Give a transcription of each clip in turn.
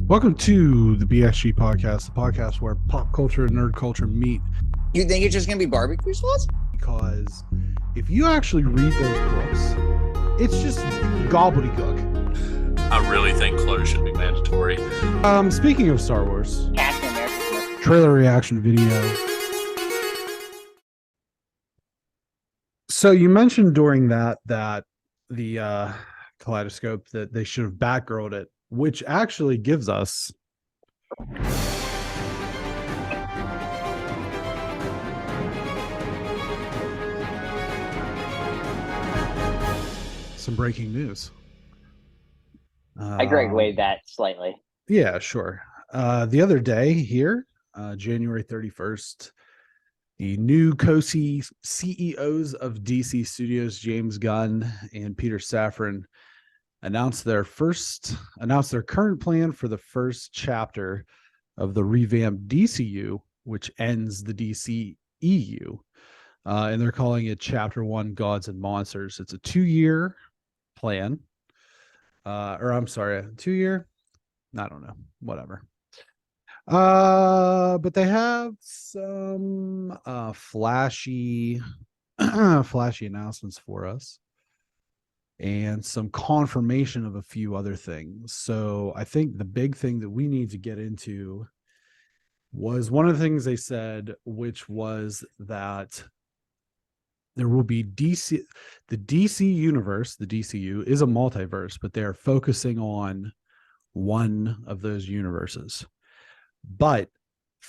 Welcome to the BXG Podcast, the podcast where pop culture and nerd culture meet. You think it's just going to be barbecue sauce? Because if you actually read those books, it's just gobbledygook. I really think clothes should be mandatory. Speaking of Star Wars, Captain America. trailer reaction video. So you mentioned during that the kaleidoscope that they should have Batgirled it, which actually gives us some breaking news. I Greg waved that slightly. Yeah, sure. The other day here, January 31st, the new co-CEOs of DC Studios, James Gunn and Peter Safran, announced their current plan for the first chapter of the revamped DCU, which ends the DCEU. And they're calling it Chapter 1, Gods and Monsters. It's a 2-year plan. Or I'm sorry, 2-year? I don't know. Whatever. But they have some flashy announcements for us and some confirmation of a few other things. So I think the big thing that we need to get into was one of the things they said, which was that there will be the DC universe, the DCU is a multiverse, but they're focusing on one of those universes. But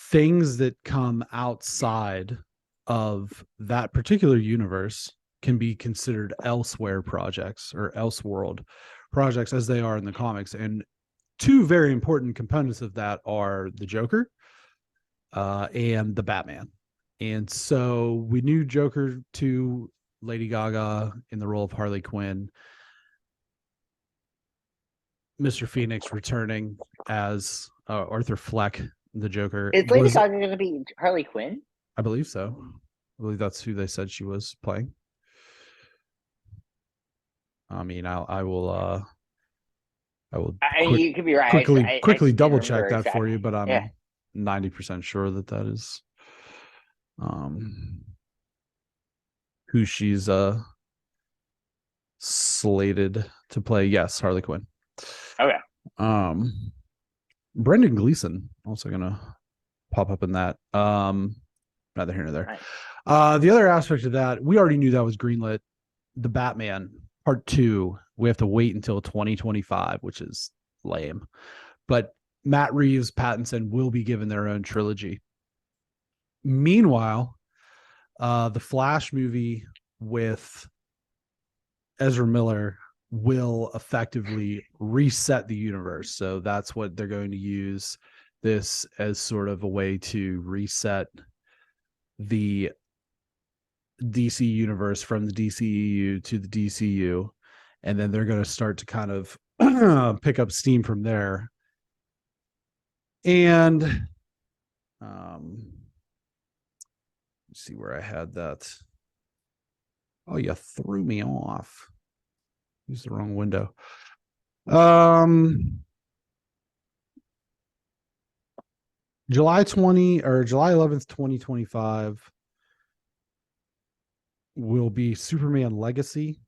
things that come outside of that particular universe can be considered elsewhere projects or elseworld projects, as they are in the comics. And two very important components of that are the Joker and the Batman. And so we knew Joker 2, Lady Gaga in the role of Harley Quinn, Mr. Phoenix returning as Arthur Fleck, the Joker. Is Lady Gaga going to be Harley Quinn? I believe so. I believe that's who they said she was playing. I mean, I will. You could be right. Quickly double check that for you, but I'm 90% sure that is who she's slated to play. Yes, Harley Quinn. Okay. Brendan Gleeson also gonna pop up in that. Neither here nor there. Right. The other aspect of that, we already knew that was greenlit. The Batman Part 2, we have to wait until 2025, which is lame. But Matt Reeves, Pattinson will be given their own trilogy. Meanwhile, the Flash movie with Ezra Miller will effectively reset the universe. So that's what they're going to use this as sort of a way to reset the DC universe from the DCEU to the DCU. And then they're going to start to kind of pick up steam from there. And let's see where I had that. Oh, you threw me off. Use the wrong window. July 11th, 2025 will be Superman Legacy.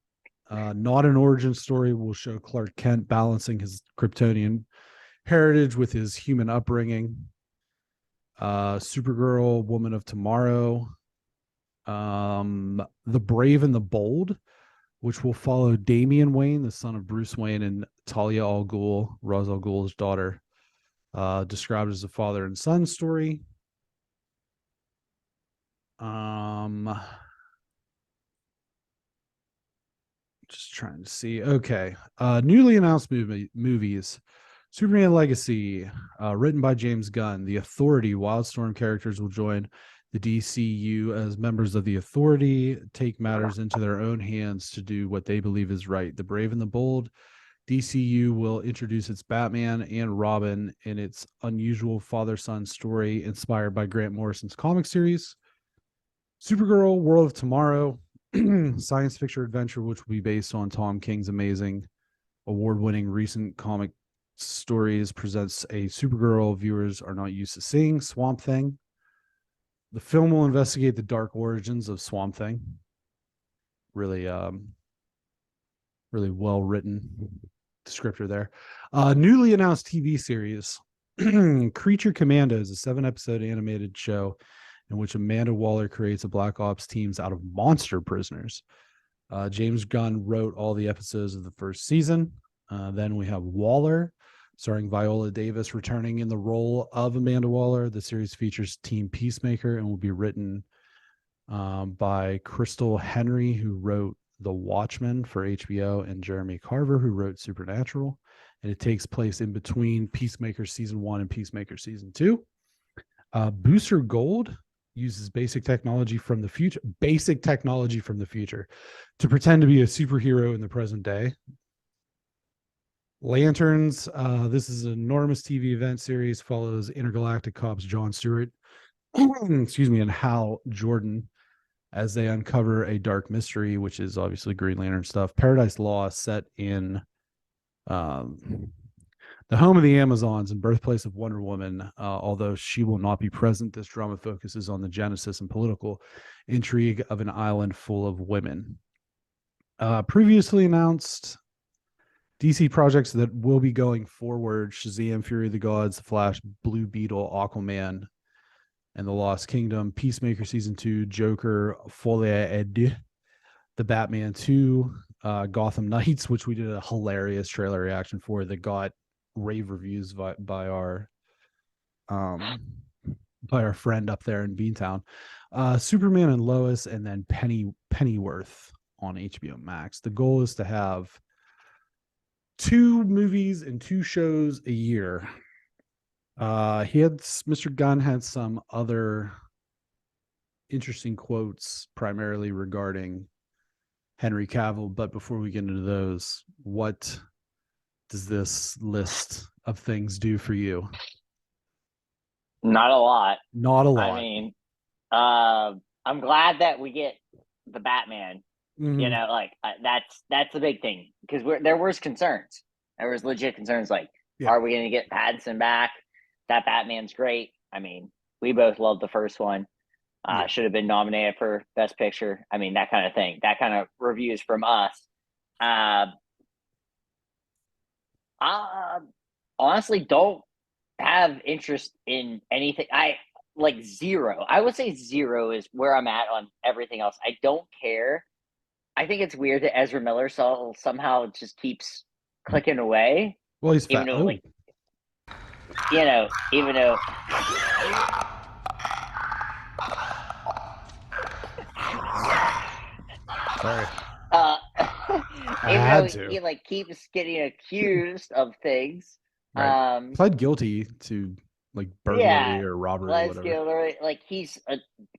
Not an origin story. Will show Clark Kent balancing his Kryptonian heritage with his human upbringing. Supergirl, Woman of Tomorrow. The Brave and the Bold, which will follow Damian Wayne, the son of Bruce Wayne, and Talia al Ghul, Ra's al Ghul's daughter, described as a father and son story. Just trying to see. Okay. Newly announced movies. Superman Legacy, written by James Gunn. The Authority, Wildstorm characters will join the DCU as members of the Authority, take matters into their own hands to do what they believe is right. The Brave and the Bold, DCU will introduce its Batman and Robin in its unusual father-son story inspired by Grant Morrison's comic series. Supergirl, World of Tomorrow, science fiction adventure, which will be based on Tom King's amazing award-winning recent comic Stories presents a Supergirl viewers are not used to seeing, Swamp Thing. The film will investigate the dark origins of Swamp Thing. Really, really well written descriptor there. Newly announced TV series, Creature Commandos, a 7-episode animated show in which Amanda Waller creates a Black Ops teams out of monster prisoners. James Gunn wrote all the episodes of the first season. Then we have Waller, starring Viola Davis, returning in the role of Amanda Waller. The series features Team Peacemaker and will be written by Crystal Henry, who wrote The Watchmen for HBO, and Jeremy Carver, who wrote Supernatural. And it takes place in between Peacemaker Season 1 and Peacemaker Season 2. Booster Gold uses basic technology from the future to pretend to be a superhero in the present day. Lanterns, this is an enormous TV event series, follows intergalactic cops John Stewart and Hal Jordan as they uncover a dark mystery, which is obviously Green Lantern stuff. Paradise Lost, set in the home of the Amazons and birthplace of Wonder Woman. Although she will not be present, this drama focuses on the genesis and political intrigue of an island full of women. Previously announced DC projects that will be going forward: Shazam, Fury of the Gods, The Flash, Blue Beetle, Aquaman, and The Lost Kingdom, Peacemaker Season 2, Joker, Folie à Deux, The Batman 2, Gotham Knights, which we did a hilarious trailer reaction for that got rave reviews by our friend up there in Beantown, Superman and Lois, and then Pennyworth on HBO Max. The goal is to have 2 movies and 2 shows a year. Mr. Gunn had some other interesting quotes, primarily regarding Henry Cavill. But before we get into those, what does this list of things do for you? Not a lot. Not a lot. I mean, I'm glad that we get the Batman. Mm-hmm. You know, like that's the big thing, because there was concerns. There was legit concerns, like, are we going to get Pattinson back? That Batman's great. I mean, we both loved the first one. Should have been nominated for Best Picture. I mean, that kind of thing. That kind of reviews from us. Honestly don't have interest in anything. I like zero. I would say zero is where I'm at on everything else. I don't care. I think it's weird that Ezra Miller somehow just keeps clicking away. Well, he's even fat. though, like, you know, even though sorry. Even though he like keeps getting accused of things. Right. Pled guilty to like burglary or robbery or whatever. Like, he's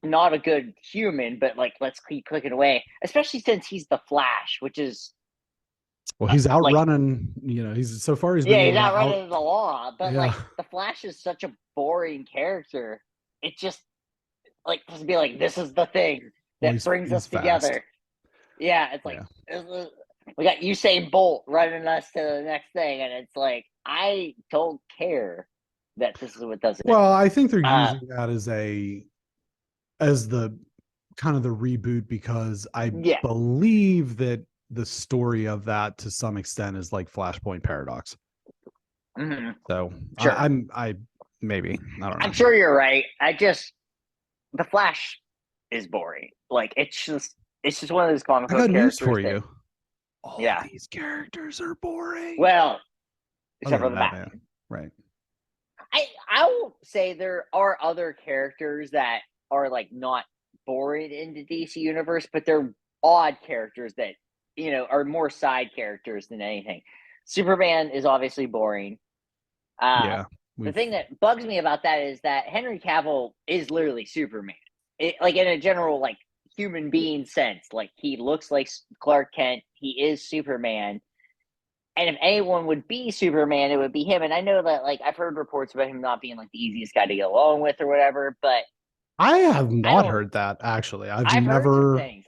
not a good human, but like, let's keep clicking away, especially since he's the Flash, which is, well, he's outrunning, you know, he's outrunning the law, but like, the Flash is such a boring character. It just like, just be like, this is the thing that brings us together. Yeah, it's like, we got Usain Bolt running us to the next thing, and it's like, I don't care that this is what does it. Well, I think they're using that as the kind of the reboot, because I believe that the story of that to some extent is like Flashpoint Paradox. Mm-hmm. So sure. I don't know. I'm sure you're right. The Flash is boring. Like, it's just one of those comic book characters. I got news for you. All these characters are boring. Well, except for the Batman. Right. I will say there are other characters that are like not boring in the DC universe, but they're odd characters that, you know, are more side characters than anything. Superman is obviously boring. The thing that bugs me about that is that Henry Cavill is literally Superman. Like, in a general, like, human being sense. Like, he looks like Clark Kent. He is Superman. And if anyone would be Superman, it would be him. And I know that, like, I've heard reports about him not being like the easiest guy to get along with or whatever, but I have not heard that, actually. I've never heard some things.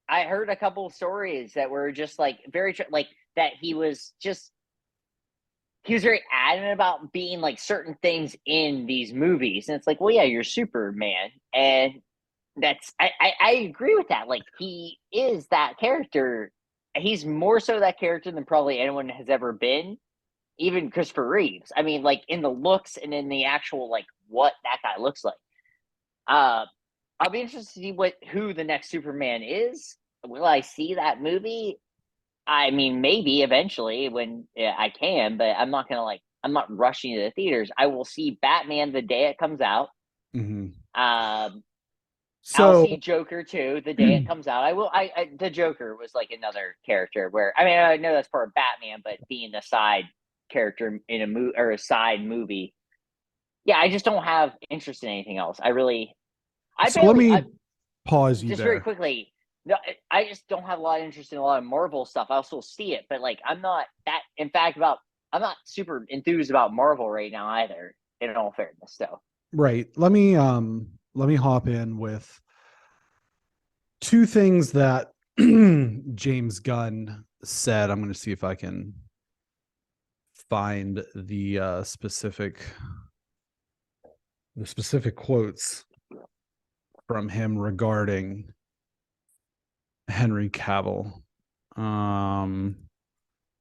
I heard a couple of stories that were just like very like that he was just he was very adamant about being like certain things in these movies, and it's like, well, yeah, you're Superman, and I agree with that. Like, he is that character. He's more so that character than probably anyone has ever been, even Christopher Reeves. I mean, like in the looks and in the actual like what that guy looks like. I'll be interested to see who the next Superman is. Will I see that movie? I mean, maybe eventually when I can, but I'm not not rushing to the theaters. I will see Batman the day it comes out. Mhm. I'll see Joker too the day it comes out. The Joker was like another character where, I mean, I know that's part of Batman, but being a side character in a movie or a side movie, yeah, I just don't have interest in anything else. Let me pause you just there. very quickly. No, I just don't have a lot of interest in a lot of Marvel stuff. I'll still see it, but like I'm not super enthused about Marvel right now either, in all fairness. So right. Let me hop in with two things that James Gunn said. I'm going to see if I can find the specific quotes from him regarding Henry Cavill.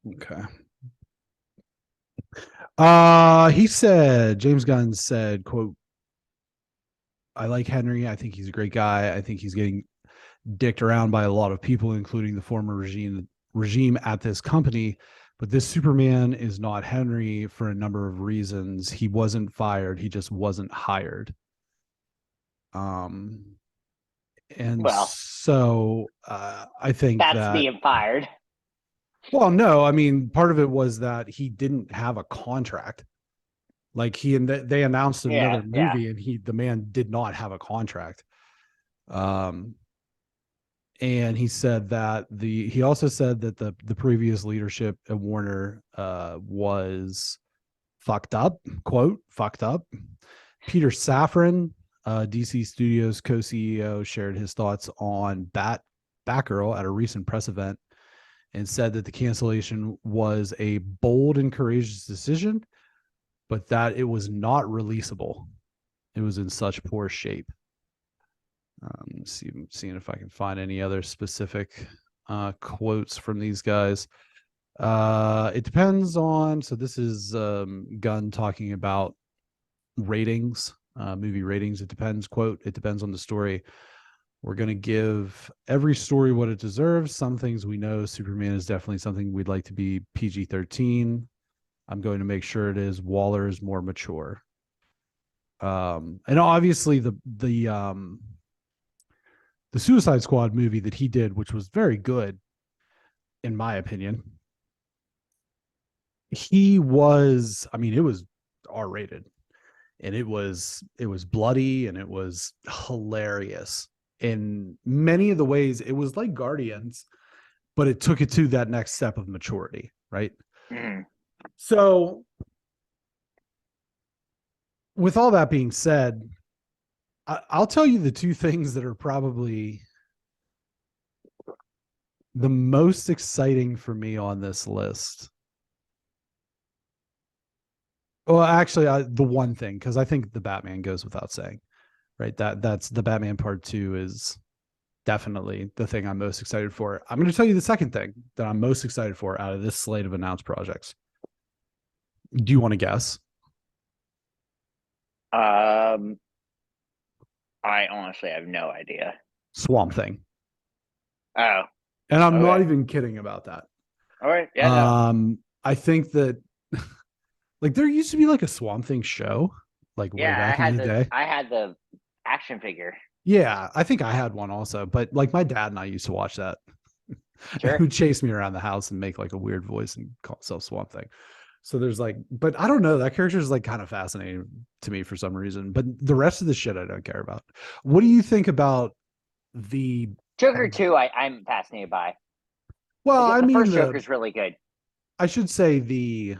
Okay. He said, James Gunn said, quote, "I like Henry. I think he's a great guy. I think he's getting dicked around by a lot of people, including the former regime at this company. But this Superman is not Henry for a number of reasons. He wasn't fired. He just wasn't hired." And so I think that's being fired. Well, no, I mean, part of it was that he didn't have a contract. Like they announced another movie, and the man did not have a contract. And he said that he also said that the previous leadership at Warner was fucked up, quote, fucked up. Peter Safran, DC Studios co-CEO, shared his thoughts on Batgirl at a recent press event and said that the cancellation was a bold and courageous decision, but that it was not releasable. It was in such poor shape. Seeing if I can find any other specific quotes from these guys. It depends on, so this is Gunn talking about ratings, movie ratings. It depends, quote, "It depends on the story. We're going to give every story what it deserves. Some things we know Superman is definitely something we'd like to be PG-13. I'm going to make sure it is. Waller is more mature." And obviously the Suicide Squad movie that he did, which was very good, in my opinion, it was R-rated, and it was bloody, and it was hilarious. In many of the ways, it was like Guardians, but it took it to that next step of maturity, right? Mm. So, with all that being said, I'll tell you the two things that are probably the most exciting for me on this list. Well, actually, the one thing, because I think the Batman goes without saying. Right, that's the Batman Part 2 is definitely the thing I'm most excited for. I'm going to tell you the second thing that I'm most excited for out of this slate of announced projects. Do you want to guess? I honestly have no idea. Swamp Thing. Oh, and I'm not even kidding about that. All right, yeah. No. I think that like there used to be like a Swamp Thing show, like way back in the day. I had the action figure. Yeah, I think I had one also, but like my dad and I used to watch that. Sure. Who chase me around the house and make like a weird voice and call himself Swamp Thing. So there's like, but I don't know, that character is like kind of fascinating to me for some reason, but the rest of the shit I don't care about. What do you think about the Joker 2? I'm fascinated by. Well, I mean, the first Joker's really good. I should say the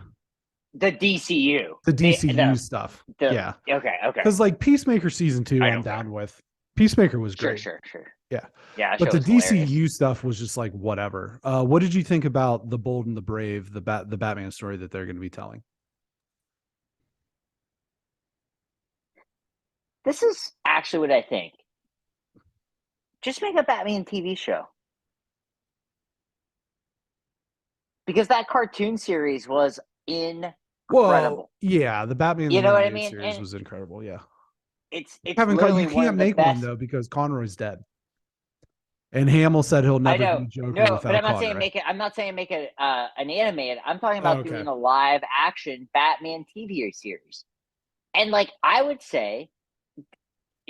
DCU. The DCU stuff. Yeah. Okay. Because like Peacemaker season 2, I'm down with. Peacemaker was great. Sure. Yeah. Yeah. But the DCU stuff was just like whatever. What did you think about The Bold and the Brave, the Batman story that they're going to be telling? This is actually what I think. Just make a Batman TV show. Because that cartoon series was incredible. Well, yeah, the Batman You the know what I Animated mean? series And was incredible. Yeah, it's you literally one can't of the make one best. though because Conroy's dead, and Hamill said he'll I never know, be Joker no, but without I'm not saying Conroy. make it. I'm not saying make it an animated. I'm talking Oh, about okay. doing a live action Batman TV series. And like I would say,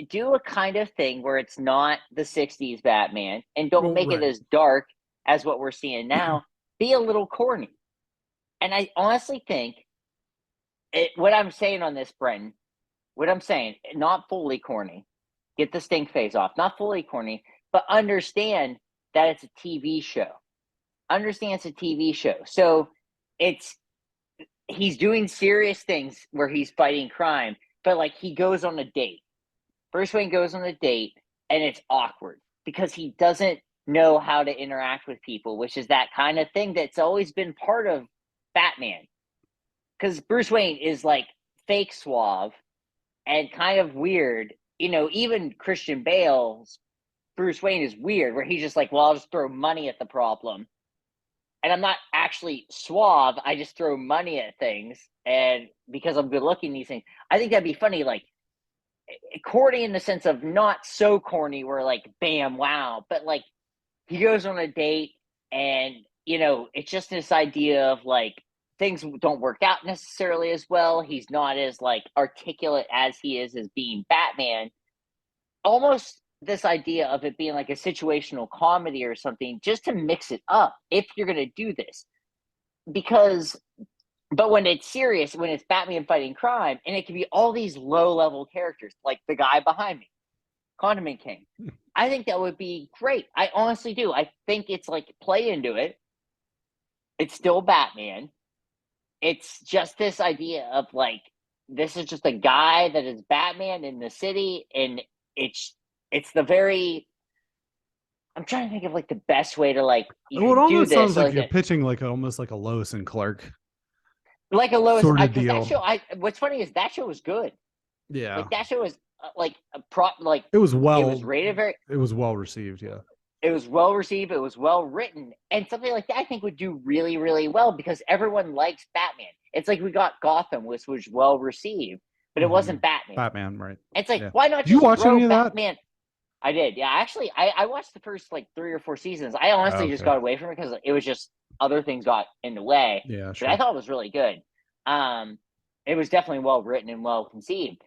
do a kind of thing where it's not the 60s Batman and don't Well, make it right. as dark as what we're seeing now. Be a little corny. And I honestly think what I'm saying on this, Brenton, what I'm saying, not fully corny. Get the stink face off. Not fully corny, but understand that it's a TV show. Understand it's a TV show. So he's doing serious things where he's fighting crime, but like he goes on a date. Bruce Wayne goes on a date and it's awkward because he doesn't know how to interact with people, which is that kind of thing that's always been part of Batman. Because Bruce Wayne is like fake suave and kind of weird. You know, even Christian Bale's Bruce Wayne is weird, where he's just like, well, I'll just throw money at the problem. And I'm not actually suave. I just throw money at things. And because I'm good looking, these things, I think that'd be funny. Like, corny in the sense of not so corny where like bam wow, but like he goes on a date and you know it's just this idea of like things don't work out necessarily as well. He's not as like articulate as he is as being Batman. Almost this idea of it being like a situational comedy or something just to mix it up if you're going to do this. Because but when it's serious, when it's Batman fighting crime, and it can be all these low-level characters, like the guy behind me, Condiment King, I think that would be great. I honestly do. I think it's like play into it. It's still Batman. It's just this idea of like this is just a guy that is Batman in the city, and it's the very. I'm trying to think of like the best way to like Well, it do almost this. sounds So, like you're pitching like almost like a Lois and Clark like a Lois, sort of because deal. that show. What's funny is that show was good. Yeah, Like that show was like a prop. Like it was it was rated very. It was well received. Yeah, It was well received. It was well written, and something like that I think would do really, really well because everyone likes Batman. It's like we got Gotham, which was well received, but it wasn't Batman. Batman, right? It's like Yeah. why not Did you just watch throw any of that? Batman? I did. Yeah, actually, I watched the first like 3 or 4 seasons. I honestly just got away from it because it was just other things got in the way. Yeah, sure. But I thought it was really good. It was definitely well written and well conceived.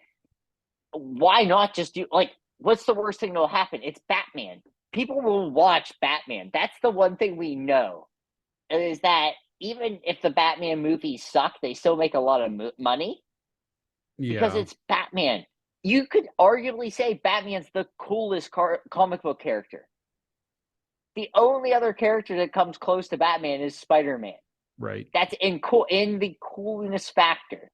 Why not just do like what's the worst thing that'll happen? It's Batman. People will watch Batman. That's the one thing we know is that even if the Batman movies suck, they still make a lot of money because it's Batman. You could arguably say Batman's the coolest comic book character. The only other character that comes close to Batman is Spider-Man. Right. That's in the coolness factor.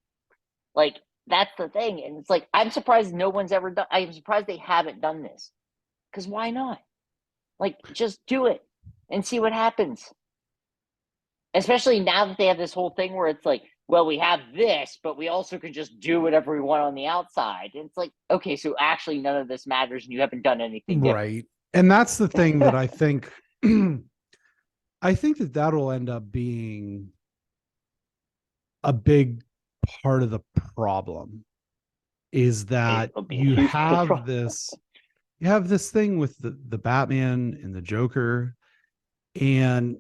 Like that's the thing, and it's like I'm surprised no one's ever done. I'm surprised they haven't done this because why not? Like just do it and see what happens. Especially now that they have this whole thing where it's like, well, we have this, but we also can just do whatever we want on the outside. And it's like, okay, so actually none of this matters and you haven't done anything different. Right. And that's the thing that I think I think that that'll end up being a big part of the problem is that you have this thing with the Batman and the Joker and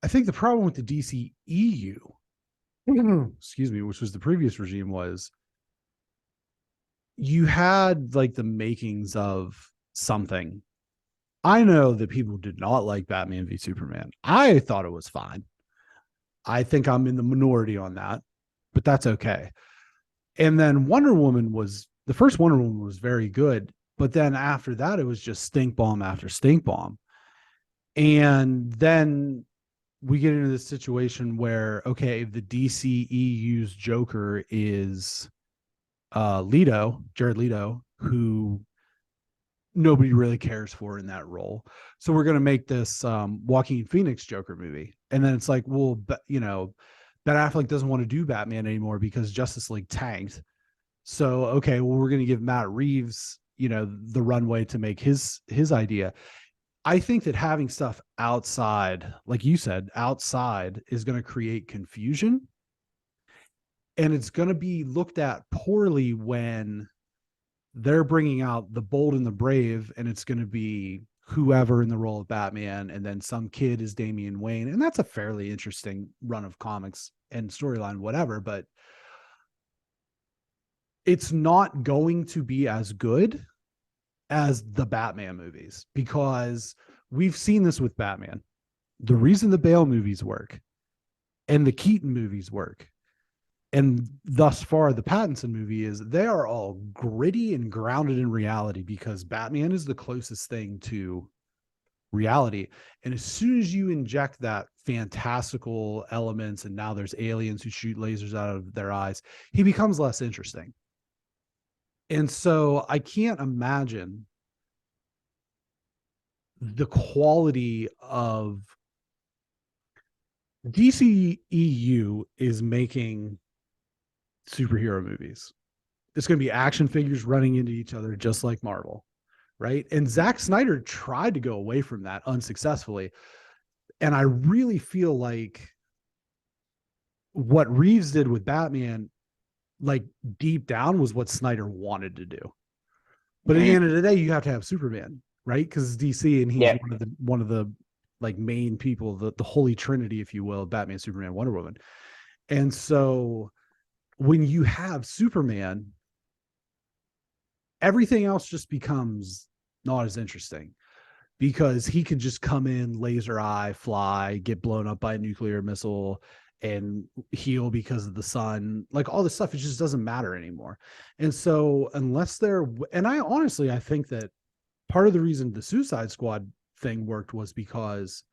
I think the problem with the DCEU, excuse me, which was the previous regime, was you had like the makings of something. I know that people did not like Batman v Superman. I thought it was fine. I think I'm in the minority on that, but that's okay. And then the first Wonder Woman was very good, but then after that, it was just stink bomb after stink bomb. And then we get into this situation where, okay, the DCEU's Joker is Jared Leto, who nobody really cares for in that role. So we're going to make this Joaquin Phoenix Joker movie. And then it's like, well, Ben Affleck doesn't want to do Batman anymore because Justice League tanked. So, okay, well, we're going to give Matt Reeves, the runway to make his idea. I think that having stuff outside, like you said, outside is going to create confusion. And it's going to be looked at poorly when they're bringing out the bold and the brave, and it's going to be whoever in the role of Batman, and then some kid is Damian Wayne. And that's a fairly interesting run of comics and storyline, whatever, but it's not going to be as good as the Batman movies, because we've seen this with Batman. The reason the Bale movies work and the Keaton movies work, and thus far the Pattinson movie, is they are all gritty and grounded in reality, because Batman is the closest thing to reality. And as soon as you inject that fantastical elements, and now there's aliens who shoot lasers out of their eyes, he becomes less interesting. And so I can't imagine the quality of DCEU is making superhero movies. It's going to be action figures running into each other, just like Marvel, right? And Zack Snyder tried to go away from that unsuccessfully. And I really feel like what Reeves did with Batman, like deep down, was what Snyder wanted to do. But at the end of the day, you have to have Superman, right? Because it's DC, and he's one of the like main people, the holy trinity, if you will, Batman, Superman, Wonder Woman. And so when you have Superman, everything else just becomes not as interesting, because he could just come in, laser eye, fly, get blown up by a nuclear missile, and heal because of the sun. Like, all this stuff, it just doesn't matter anymore. And so unless and I think that part of the reason the Suicide Squad thing worked was because,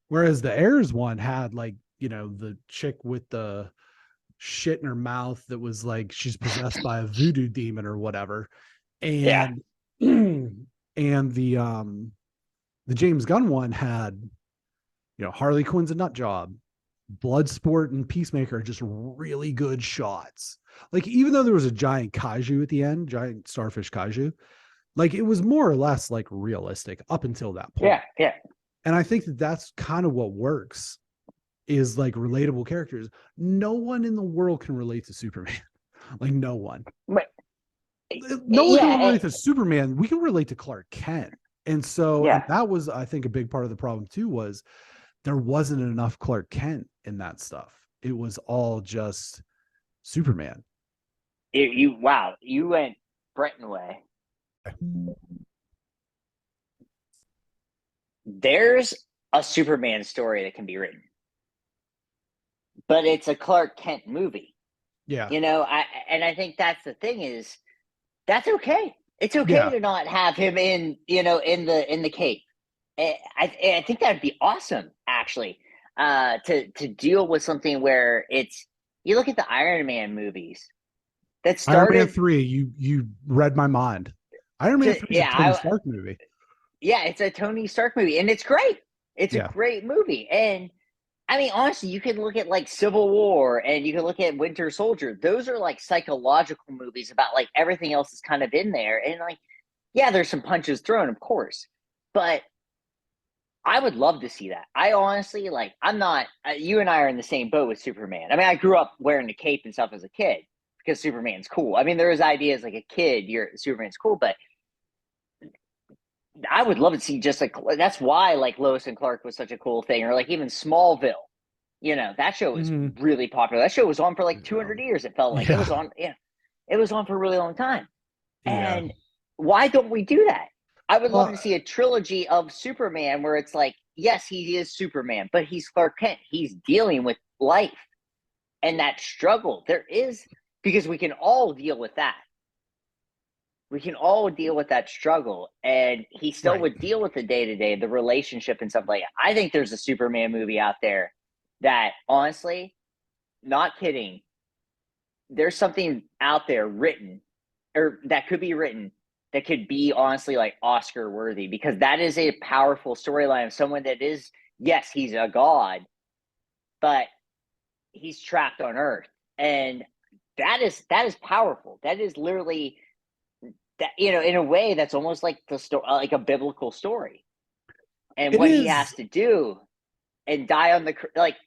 whereas the Heirs one had, like, the chick with the shit in her mouth that was like she's possessed by a voodoo demon or whatever, and and the James Gunn one had, Harley Quinn's a nut job, Bloodsport and Peacemaker are just really good shots. Like, even though there was a giant kaiju at the end, giant starfish kaiju, like, it was more or less like realistic up until that point. Yeah. And I think that that's kind of what works, is like relatable characters. No one in the world can relate to Superman. Like, no one. No one can relate to Superman. We can relate to Clark Kent. And so and that was, I think, a big part of the problem too, was there wasn't enough Clark Kent in that stuff. It was all just Superman. You went Breton way. There's a Superman story that can be written, but it's a Clark Kent movie. Yeah. I think that's the thing, is that's okay. It's okay to not have him in the cape. I think that'd be awesome, actually, to deal with something where it's, you look at the Iron Man movies that started. Iron Man 3, you read my mind. Iron Man 3 is a Tony Stark movie. Yeah, it's a Tony Stark movie, and it's great. It's a great movie. And I mean, honestly, you can look at like Civil War, and you can look at Winter Soldier. Those are like psychological movies about like everything else is kind of in there. And like, yeah, there's some punches thrown, of course, but I would love to see that. I honestly, like, I'm not, you and I are in the same boat with Superman. I mean, I grew up wearing the cape and stuff as a kid because Superman's cool. I mean, there was ideas like a kid, Superman's cool, but I would love to see just like, that's why like Lois and Clark was such a cool thing, or like even Smallville. That show was really popular. That show was on for like 200 years. It felt like it was on. Yeah, it was on for a really long time. And why don't we do that? I would love to see a trilogy of Superman where it's like, yes, he is Superman, but he's Clark Kent. He's dealing with life and that struggle. There is, because we can all deal with that. We can all deal with that struggle, and he still would deal with the day-to-day, the relationship and stuff like that. I think there's a Superman movie out there that, honestly, not kidding, there's something out there written, or that could be written, that could be honestly like Oscar worthy, because that is a powerful storyline of someone that is, yes, he's a god, but he's trapped on Earth, and that is powerful. That is literally that, in a way that's almost like the story, like a biblical story, and what he has to do and die on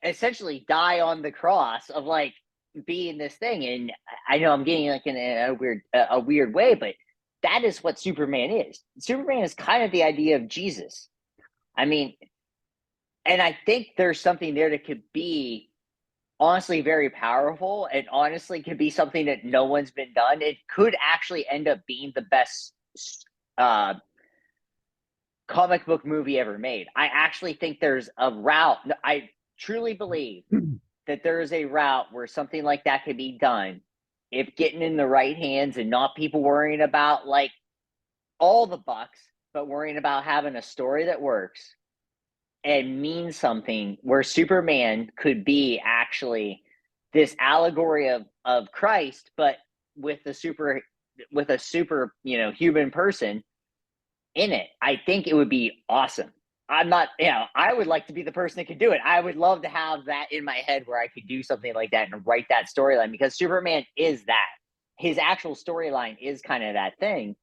essentially die on the cross of like being this thing. And I know I'm getting like in a weird way, but that is what Superman is. Superman is kind of the idea of Jesus. I mean, and I think there's something there that could be honestly very powerful, and honestly could be something that no one's been done. It could actually end up being the best comic book movie ever made. I actually think there's a route. I truly believe that there is a route where something like that could be done if getting in the right hands, and not people worrying about like all the bucks, but worrying about having a story that works and means something, where Superman could be actually this allegory of Christ, but with a super human person in it. I think it would be awesome. I'm not, I would like to be the person that could do it. I would love to have that in my head where I could do something like that and write that storyline, because Superman is that. His actual storyline is kind of that thing,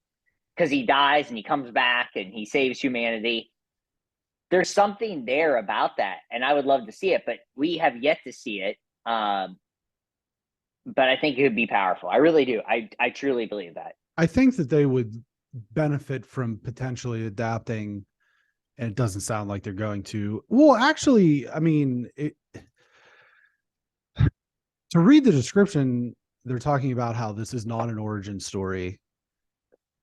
because he dies and he comes back and he saves humanity. There's something there about that, and I would love to see it, but we have yet to see it. But I think it would be powerful. I really do. I truly believe that. I think that they would benefit from potentially adapting, and it doesn't sound like they're going to. Well, actually, I mean, to read the description, they're talking about how this is not an origin story,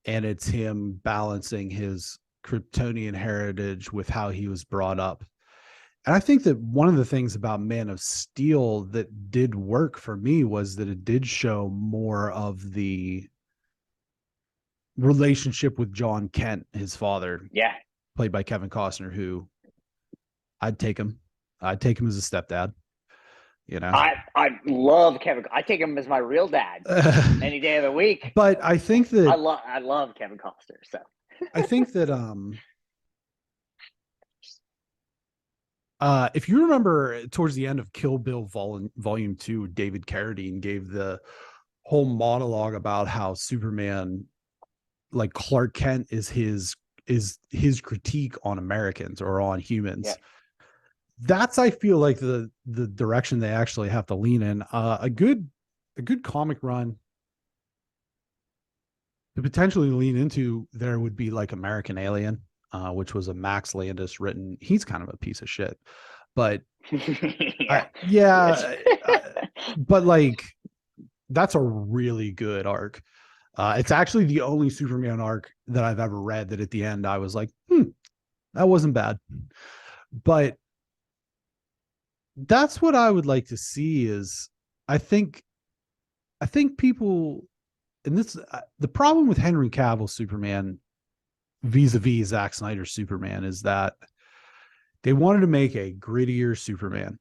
and it's him balancing his Kryptonian heritage with how he was brought up. And I think that one of the things about Man of Steel that did work for me was that it did show more of the relationship with John Kent, his father, played by Kevin Costner, who I'd take him as a stepdad. I love Kevin. I take him as my real dad any day of the week. But I think that I love Kevin Costner. So I think that if you remember towards the end of Kill Bill Volume 2, David Carradine gave the whole monologue about how Superman, like Clark Kent, is his critique on Americans or on humans. Yeah. That's, I feel like, the direction they actually have to lean in. A good comic run to potentially lean into there would be like American Alien, which was a Max Landis written. He's kind of a piece of shit, but but like that's a really good arc. It's actually the only Superman arc that I've ever read that at the end I was like, that wasn't bad. But that's what I would like to see. Is I think people, and this the problem with Henry Cavill Superman vis-a-vis Zack Snyder's Superman is that they wanted to make a grittier Superman,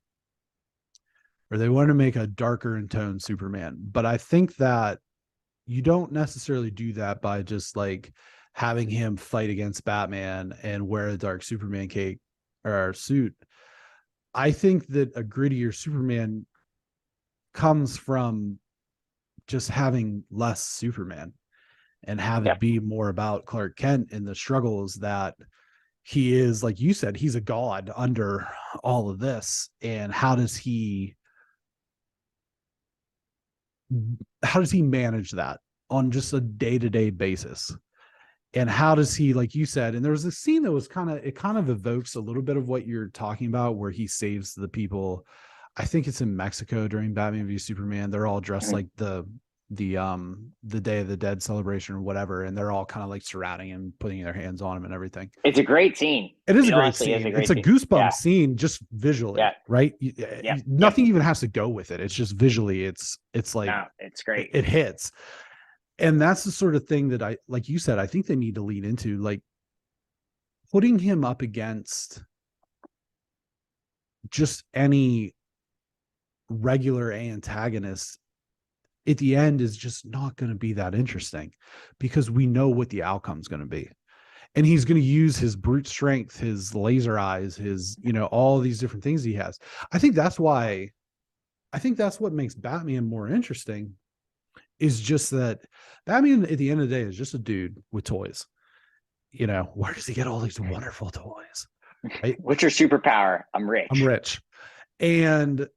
or they wanted to make a darker in tone Superman. But I think that you don't necessarily do that by just like having him fight against Batman and wear a dark Superman cape or suit. I think that a grittier Superman comes from just having less Superman and have it be more about Clark Kent and the struggles that he is, like you said, he's a god under all of this. And how does he manage that on just a day-to-day basis? And how does he, like you said, and there was a scene that was kind of evokes a little bit of what you're talking about, where he saves the people. I think it's in Mexico during Batman v Superman. They're all dressed like the Day of the Dead celebration or whatever, and they're all kind of like surrounding him, putting their hands on him and everything. It's a great scene. It is a great scene. It's a goosebump scene just visually, right? Nothing even has to go with it. It's just visually, it's like, it's great. It hits. And that's the sort of thing that I, like you said, I think they need to lean into, like putting him up against just any regular antagonist at the end is just not going to be that interesting, because we know what the outcome's going to be. And he's going to use his brute strength, his laser eyes, his, all these different things he has. I think that's why I think that's what makes Batman more interesting, is just that Batman at the end of the day is just a dude with toys. You know, where does he get all these wonderful toys? Right? What's your superpower? I'm rich. I'm rich. And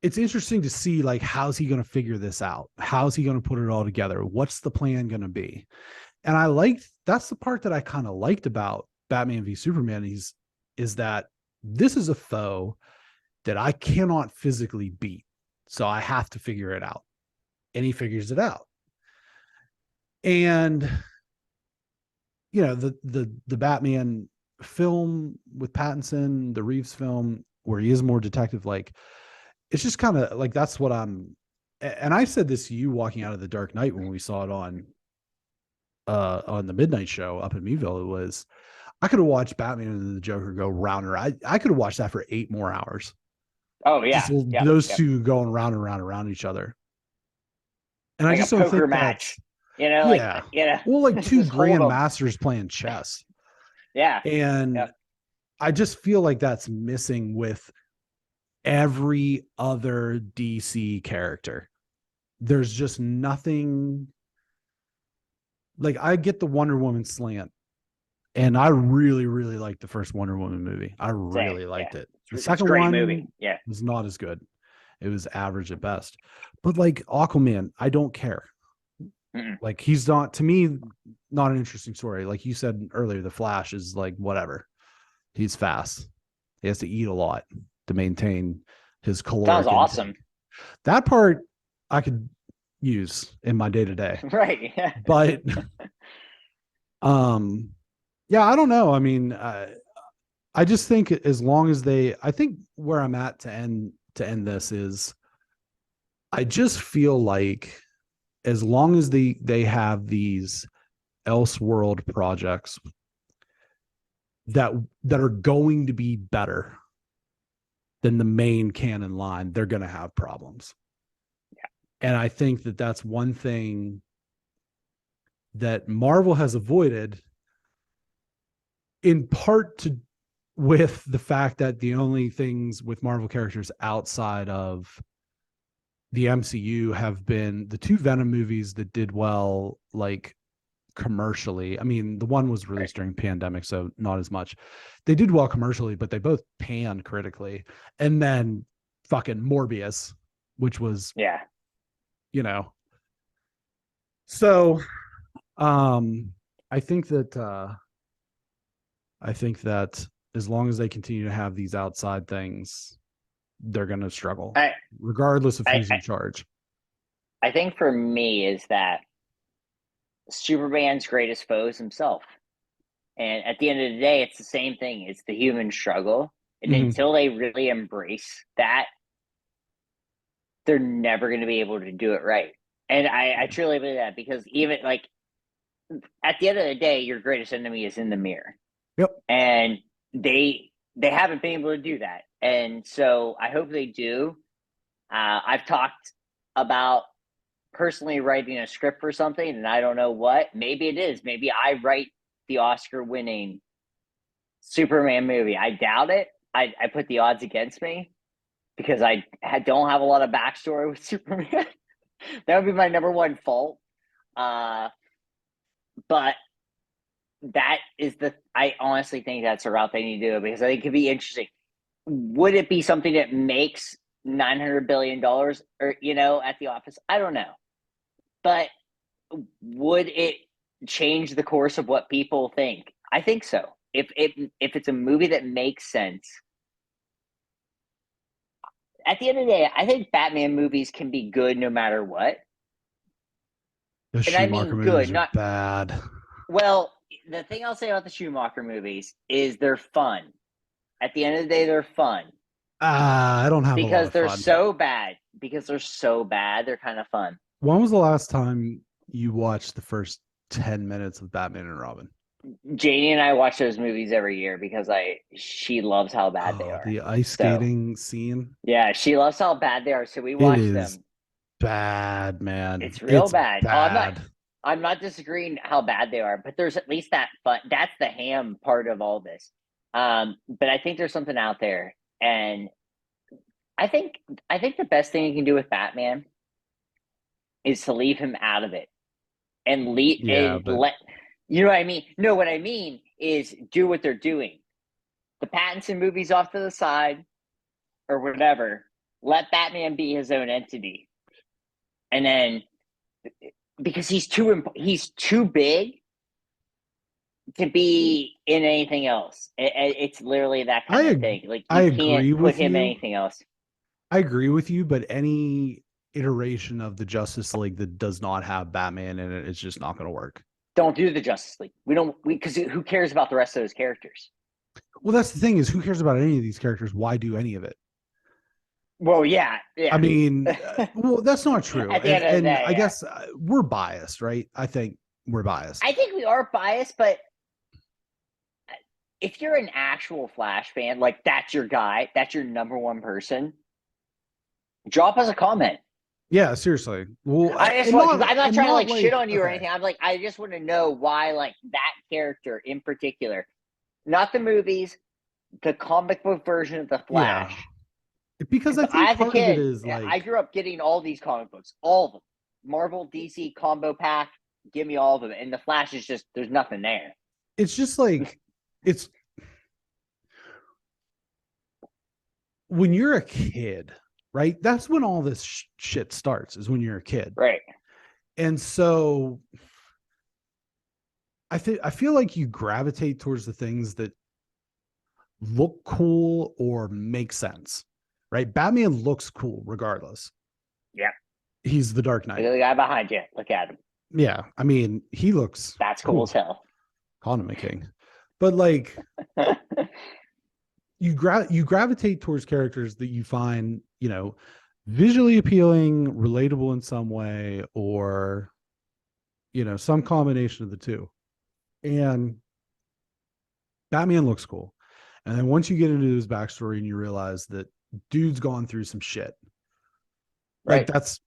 it's interesting to see, like, how's he going to figure this out? How's he going to put it all together? What's the plan going to be? And that's the part that I kind of liked about Batman v Superman is that this is a foe that I cannot physically beat. So I have to figure it out. And he figures it out. And, you know, the Batman film with Pattinson, the Reeves film, where he is more detective, like, it's just kind of like, that's what and I said this to you walking out of the Dark Knight when we saw it on the midnight show up in Meadville. It was, I could have watched Batman and the Joker go round and round. I could have watched that for 8 more hours. Oh yeah. Those two going round and round around each other. And like I just a don't poker think match. yeah. Well, like 2 Just hold 'em. grandmasters playing chess. Yeah. And I just feel like that's missing with every other DC character. There's just nothing. Like, I get the Wonder Woman slant, and I really, really liked the first Wonder Woman movie. I really liked it. The second great one movie. Yeah. was not as good. It was average at best. But like Aquaman, I don't care. Like, he's not, to me, not an interesting story. Like you said earlier, the Flash is like, whatever. He's fast. He has to eat a lot to maintain his caloric Sounds intake. awesome. That part I could use in my day-to-day. Right. Yeah. But yeah, I don't know. I mean, I just think as long as I think where I'm at to end this is, I just feel like as long as they have these Elseworld projects that are going to be better than the main canon line, they're going to have problems. Yeah. And I think that that's one thing that Marvel has avoided, in part with the fact that the only things with Marvel characters outside of the MCU have been the 2 Venom movies that did well, like, commercially. I mean, the one was released during pandemic, so not as much. They did well commercially, but they both panned critically. And then fucking Morbius, which was, you know. So I think that as long as they continue to have these outside things, they're going to struggle, regardless of who's in charge. I think for me is that Superman's greatest foe is himself. And at the end of the day, it's the same thing. It's the human struggle. And until they really embrace that, they're never going to be able to do it right. And I truly believe that, because even like at the end of the day, your greatest enemy is in the mirror. Yep. And they haven't been able to do that. And so I hope they do. I've talked about personally writing a script for something, and I don't know what. Maybe it is. Maybe I write the Oscar-winning Superman movie. I doubt it. I put the odds against me because I don't have a lot of backstory with Superman. That would be my number one fault. But that is I honestly think that's the route they need to do, because I think it could be interesting. Would it be something that makes $900 billion or, at the office? I don't know. But would it change the course of what people think? I think so. If it's a movie that makes sense. At the end of the day, I think Batman movies can be good no matter what. The Schumacher movies are bad. Well, the thing I'll say about the Schumacher movies is they're fun. At the end of the day, they're fun. I don't have because a lot of they're fun. so bad. Because they're so bad, they're kind of fun. When was the last time you watched the first 10 minutes of Batman and Robin? Janie and I watch those movies every year because she loves how bad they are. The ice skating scene. Yeah, she loves how bad they are, so we watch them. Bad, man. It's real bad. I'm not disagreeing how bad they are, but there's at least that fun. That's the ham part of all this. But I think there's something out there, and I think the best thing you can do with Batman is to leave him out of it and let you know what I mean? No, what I mean is do what they're doing. The Pattinson movies off to the side or whatever. Let Batman be his own entity. And then because he's too big to be in anything else. It's literally that kind of thing. Like you can't put him in anything else. I agree with you, but any iteration of the Justice League that does not have Batman in it is just not going to work. Don't do the Justice League. Because who cares about the rest of those characters? Well, that's the thing is, who cares about any of these characters? Why do any of it? Well, yeah. I mean, well, that's not true. At the end of the day, I guess we're biased, right? I think we're biased. I think we are biased, but if you're an actual Flash fan, like that's your guy, that's your number one person, drop us a comment. Yeah, seriously. Well, I'm not trying to like shit on you or anything. I'm like, I just want to know why, like, that character in particular, not the movies, the comic book version of the Flash. Yeah. Because I think part of it is like, I grew up getting all these comic books, all of them, Marvel, DC combo pack. Give me all of them, and the Flash is just there's nothing there. It's just like it's when you're a kid. Right. That's when all this shit starts, is when you're a kid. Right. And so I feel like you gravitate towards the things that look cool or make sense. Right. Batman looks cool regardless. Yeah. He's the Dark Knight. Look at the guy behind you. Look at him. Yeah. I mean, he looks. That's cool as hell. Calling him a king. But like you gravitate towards characters that you find, visually appealing, relatable in some way, or, some combination of the two. And Batman looks cool. And then once you get into his backstory and you realize that dude's gone through some shit, right? Like that's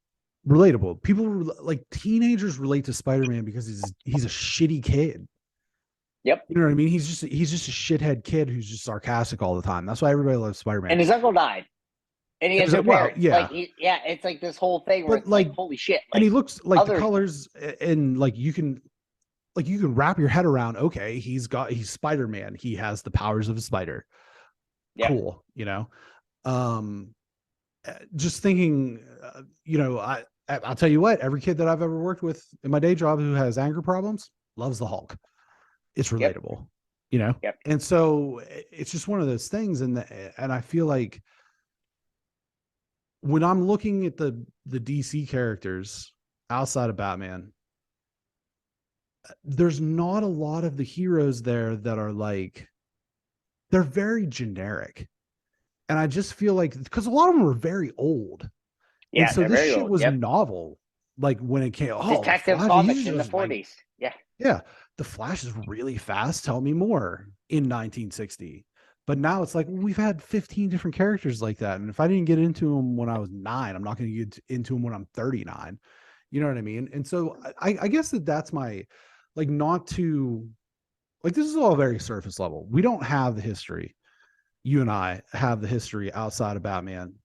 relatable. People like teenagers relate to Spider-Man because he's a shitty kid. Yep. You know what I mean? He's just a shithead kid who's just sarcastic all the time. That's why everybody loves Spider-Man. And his uncle died. And he has no parents. Yeah. It's like this whole thing where it's like holy shit. Like, and he looks like the colors, and like you can wrap your head around, okay, he's Spider-Man. He has the powers of a spider. Yeah. Cool. Just thinking, I'll tell you what, every kid that I've ever worked with in my day job who has anger problems loves the Hulk. It's relatable, Yep. And so it's just one of those things. And I feel like when I'm looking at the DC characters outside of Batman, there's not a lot of the heroes there that are like, they're very generic. And I just feel like, because a lot of them are very old. Yeah. And so this shit was novel. Like when it came, Detective Comics in the 40s. Yeah. The Flash is really fast. Tell me more in 1960. But now it's like, we've had 15 different characters like that. And if I didn't get into them when I was 9, I'm not going to get into them when I'm 39. You know what I mean? And so I guess that's my, like, not to, like, this is all very surface level. We don't have the history. You and I have the history outside of Batman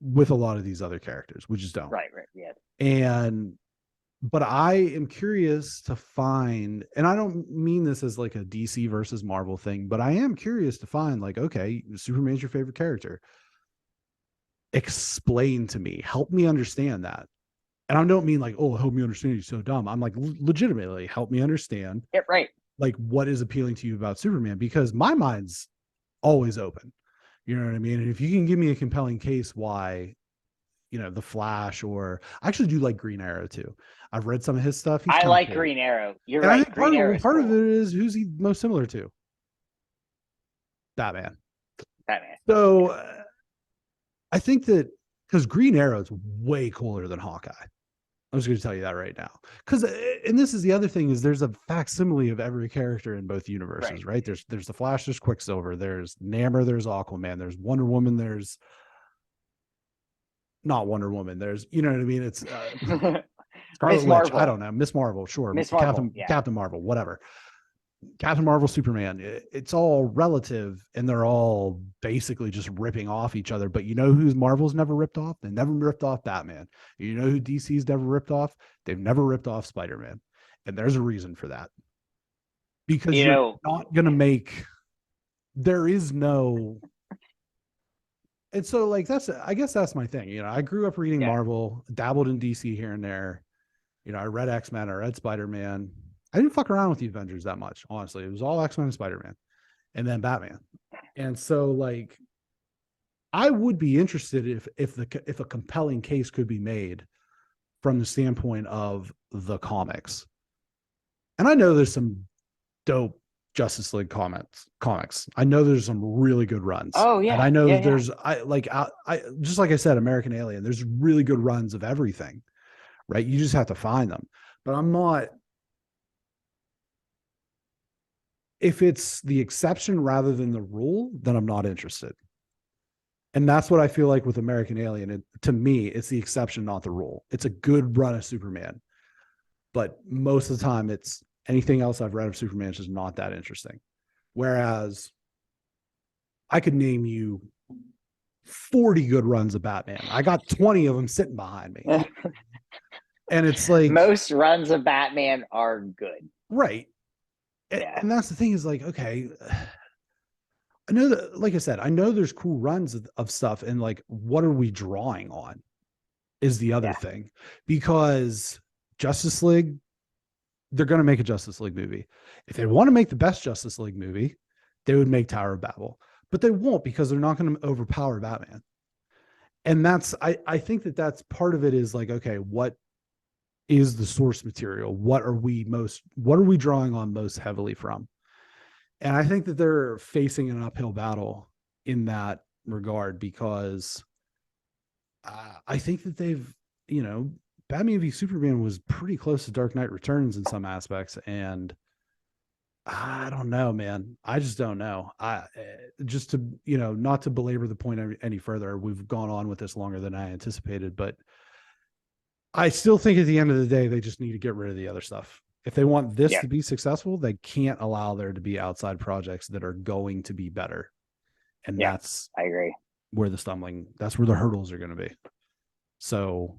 with a lot of these other characters. We just don't. Right. Yeah. But I am curious to find, and I don't mean this as like a DC versus Marvel thing, but I am curious to find, like, okay, Superman's your favorite character. Explain to me, help me understand that. And I don't mean like, oh, help me understand, you're so dumb. I'm like, legitimately help me understand. Yeah, right. Like, what is appealing to you about Superman? Because my mind's always open. You know what I mean? And if you can give me a compelling case why, the Flash, or I actually do like Green Arrow too. I've read some of his stuff. I like cool. Green Arrow. You're right. I think part of it is, who's he most similar to? Batman. So I think that because Green Arrow is way cooler than Hawkeye. I'm just going to tell you that right now. Because, and this is the other thing, is there's a facsimile of every character in both universes, right? There's the Flash, there's Quicksilver, there's Namor, there's Aquaman, there's Wonder Woman, there's not Wonder Woman. There's, you know what I mean? It's Scarlet Witch. I don't know. Miss Marvel, sure. Captain Marvel, whatever. Captain Marvel, Superman, it's all relative, and they're all basically just ripping off each other. But you know who's Marvel's never ripped off? They never ripped off Batman. You know who DC's never ripped off? They've never ripped off Spider-Man. And there's a reason for that. Because you're not going to make, there is no, and so like, I guess that's my thing. You know, I grew up reading Marvel, dabbled in DC here and there. You know, I read X-Men, I read Spider-Man. I didn't fuck around with the Avengers that much, honestly. It was all X-Men and Spider-Man and then Batman. And so like, I would be interested if a compelling case could be made from the standpoint of the comics. And I know there's some dope Justice League comics. I know there's some really good runs. Oh yeah. And I know there's I just like I said, American Alien, there's really good runs of everything, right? You just have to find them. But I'm not, if it's the exception rather than the rule, then I'm not interested. And that's what I feel like with American Alien. To me, it's the exception, not the rule. It's a good run of Superman. But most of the time, it's anything else I've read of Superman is just not that interesting. Whereas I could name you 40 good runs of Batman. I got 20 of them sitting behind me. And it's like, most runs of Batman are good. Right. Yeah. And that's the thing is like, okay, I know that, like I said, I know there's cool runs of stuff, and like, what are we drawing on is the other thing, because Justice League, they're going to make a Justice League movie. If they want to make the best Justice League movie, they would make Tower of Babel, but they won't, because they're not going to overpower Batman. And that's, I think that's part of it is like, okay, what is the source material? What are we drawing on most heavily from? And I think that they're facing an uphill battle in that regard, because I think that they've, you know, Batman v Superman was pretty close to Dark Knight Returns in some aspects. And I don't know, man. I just don't know. Just to, you know, not to belabor the point any further, we've gone on with this longer than I anticipated, but I still think at the end of the day, they just need to get rid of the other stuff. If they want this to be successful, they can't allow there to be outside projects that are going to be better. And that's, I agree, where that's where the hurdles are going to be. So